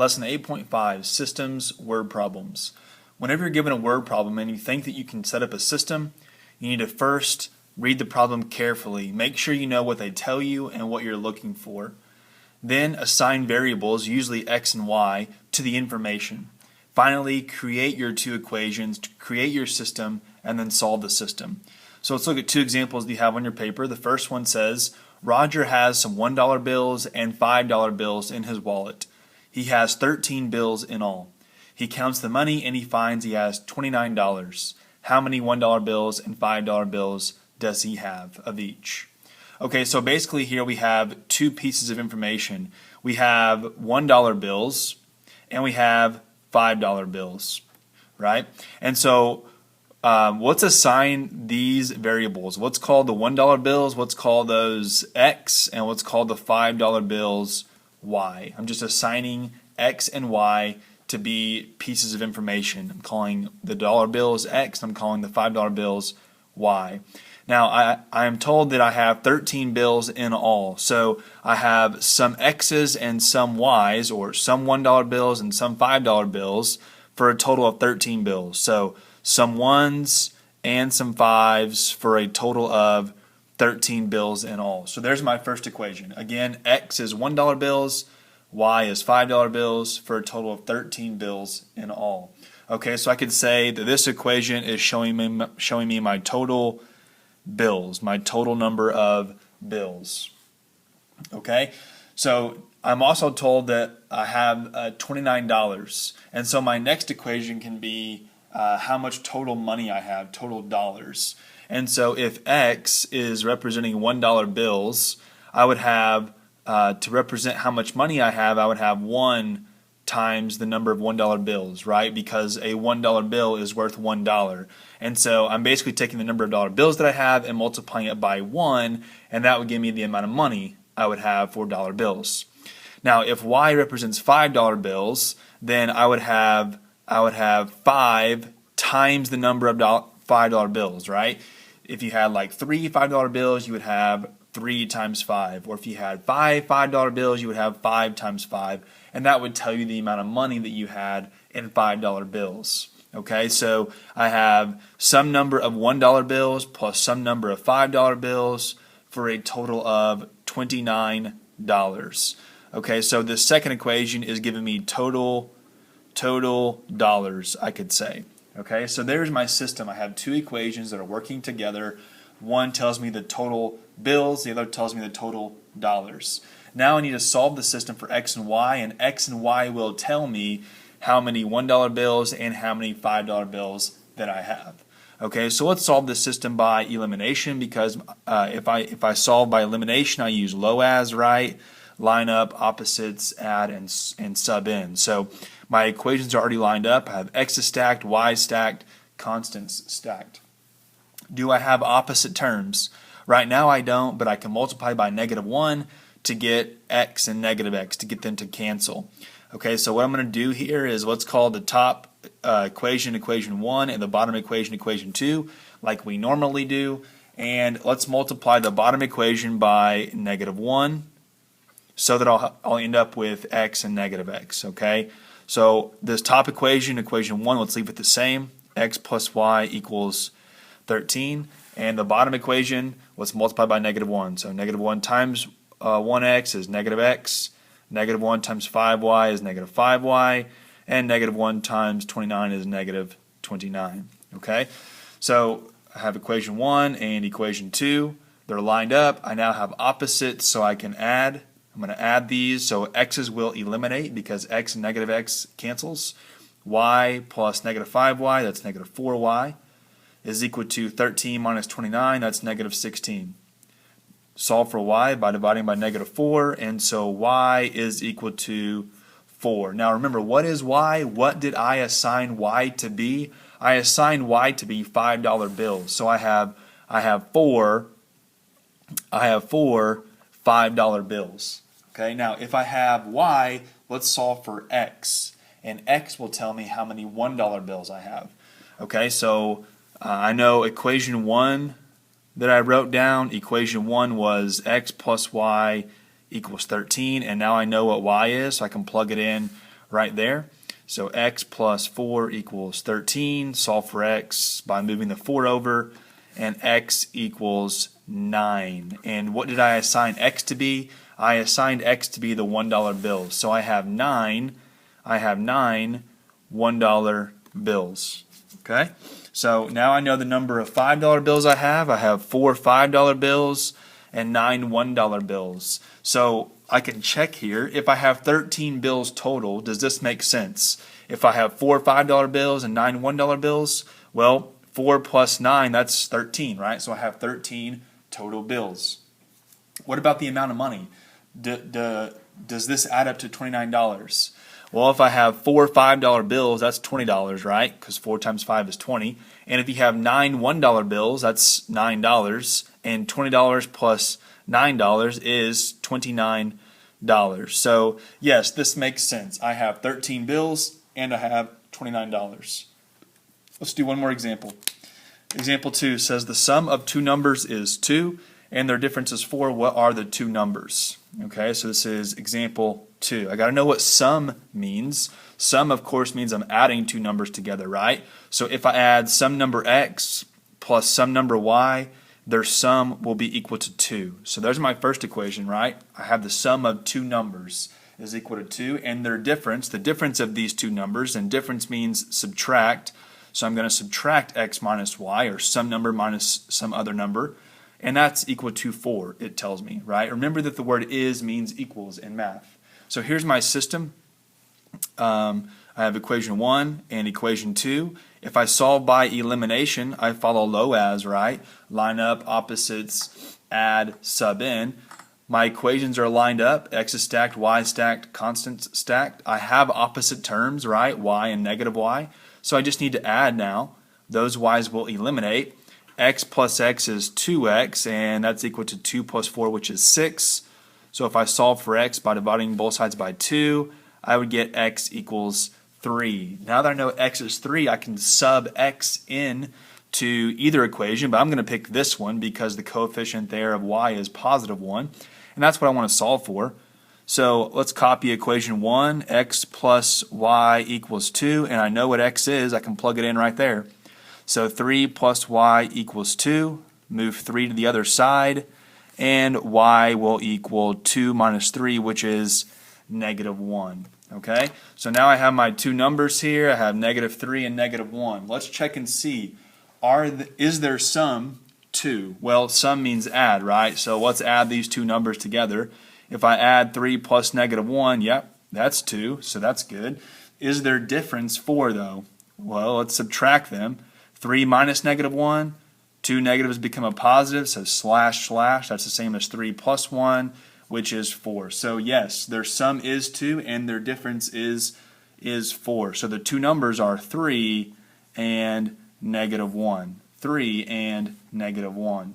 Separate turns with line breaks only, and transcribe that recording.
Lesson 8.5, Systems, Word Problems. Whenever you're given a word problem and you think that you can set up a system, you need to first read the problem carefully. Make sure you know what they tell you and what you're looking for. Then assign variables, usually x and y, to the information. Finally, create your two equations, create your system, and then solve the system. So let's look at two examples that you have on your paper. The first one says, Roger has some $1 bills and $5 bills in his wallet. He has 13 bills in all. He counts the money and he finds he has $29. How many $1 bills and $5 bills does he have of each? Okay, so basically here we have two pieces of information. We have $1 bills and we have $5 bills, right? And so let's assign these variables. What's called the $1 bills, what's called those X, and what's called the $5 bills Y. I'm just assigning X and Y to be pieces of information. I'm calling the dollar bills X, and I'm calling the $5 bills Y. Now, I am told that I have 13 bills in all. So I have some X's and some Y's, or some $1 bills and some $5 bills, for a total of 13 bills. So some 1's and some 5's for a total of 13 bills in all. So there's my first equation. Again, X is $1 bills, Y is $5 bills, for a total of 13 bills in all. Okay, so I could say that this equation is showing me my total bills, my total number of bills. Okay, so I'm also told that I have $29, and so my next equation can be how much total money I have, total dollars. And so if X is representing $1 bills, I would have, to represent how much money I have, I would have 1 times the number of $1 bills, right? Because a $1 bill is worth $1. And so I'm basically taking the number of dollar bills that I have and multiplying it by 1, and that would give me the amount of money I would have for dollar bills. Now, if Y represents $5 bills, then I would have 5 times the number of $5 bills, right? If you had like 3 $5 bills, you would have 3 times 5. Or if you had 5 $5 bills, you would have 5 times 5. And that would tell you the amount of money that you had in $5 bills. Okay, so I have some number of $1 bills plus some number of $5 bills for a total of $29. Okay, so the second equation is giving me total dollars, I could say. Okay, so there's my system. I have two equations that are working together. One tells me the total bills, the other tells me the total dollars. Now I need to solve the system for X and Y, and X and Y will tell me how many $1 bills and how many $5 bills that I have. Okay, so let's solve this system by elimination, because if I solve by elimination, I use LOAS, right? Line up, opposites, add, and sub in. So my equations are already lined up. I have X is stacked, Y is stacked, constants stacked. Do I have opposite terms? Right now I don't, but I can multiply by -1 to get X and -X, to get them to cancel. Okay, so what I'm going to do here is let's call the top equation, equation 1, and the bottom equation, equation 2, like we normally do. And let's multiply the bottom equation by -1, so that I'll end up with X and -X, okay? So this top equation, equation 1, let's leave it the same. X plus Y equals 13. And the bottom equation, let's multiply by -1. So -1 times 1x is -X. -1 times 5y is -5y. And -1 times 29 is -29. Okay? So I have equation 1 and equation 2. They're lined up. I now have opposites, so I can add. I'm going to add these, so x's will eliminate because x and -X cancels. Y plus -5y, that's -4y, is equal to 13 minus 29, that's -16. Solve for y by dividing by -4, and so y is equal to 4. Now remember, what is y? What did I assign y to be? I assigned y to be $5 bills. So I have four $5 bills. Okay, now if I have y, let's solve for x, and x will tell me how many $1 bills I have. Okay, so I know equation 1 that I wrote down, equation 1 was x plus y equals 13, and now I know what y is, so I can plug it in right there. So x plus 4 equals 13. Solve for x by moving the 4 over, and x equals 9. And what did I assign x to be? I assigned x to be the $1 bills. So I have nine $1 bills. Okay? So now I know the number of $5 bills I have. I have 4 $5 bills and 9 $1 bills. So I can check here. If I have 13 bills total, does this make sense? If I have 4 $5 bills and 9 $1 bills, well, 4 plus 9, that's 13, right? So I have 13 total bills. What about the amount of money? Does this add up to $29? Well, if I have 4 $5 bills, that's $20, right? Because 4 times 5 is 20. And if you have 9 $1 bills, that's $9. And $20 plus $9 is $29. So, yes, this makes sense. I have 13 bills and I have $29. Let's do one more example. Example 2 says the sum of two numbers is 2 and their difference is 4. What are the two numbers? Okay, so this is example 2. I got to know what sum means. Sum, of course, means I'm adding two numbers together, right? So if I add some number x plus some number y, their sum will be equal to 2. So there's my first equation, right? I have the sum of two numbers is equal to 2, and their difference, the difference of these two numbers, and difference means subtract. So I'm going to subtract x minus y, or some number minus some other number, and that's equal to 4, it tells me, right? Remember that the word is means equals in math. So here's my system. I have equation 1 and equation 2. If I solve by elimination, I follow LOAS, right? Line up, opposites, add, sub in. My equations are lined up, x is stacked, y is stacked, constants stacked. I have opposite terms, right? Y and negative y. So I just need to add now. Those y's will eliminate. X plus x is 2x, and that's equal to 2 plus 4, which is 6. So if I solve for x by dividing both sides by 2, I would get x equals 3. Now that I know x is 3, I can sub x in to either equation, but I'm going to pick this one because the coefficient there of y is positive 1, and that's what I want to solve for. So let's copy equation 1, x plus y equals 2, and I know what x is. I can plug it in right there. So 3 plus y equals 2, move 3 to the other side, and y will equal 2 minus 3, which is negative 1. Okay, so now I have my two numbers here. I have negative 3 and negative 1. Let's check and see. Is their sum 2? Well, sum means add, right? So let's add these two numbers together. If I add 3 plus negative 1, yep, that's 2, so that's good. Is their difference 4, though? Well, let's subtract them. 3 minus negative 1, two negatives become a positive, so slash slash, that's the same as 3 plus 1, which is 4. So yes, their sum is 2 and their difference is 4. So the two numbers are 3 and negative 1. 3 and negative 1.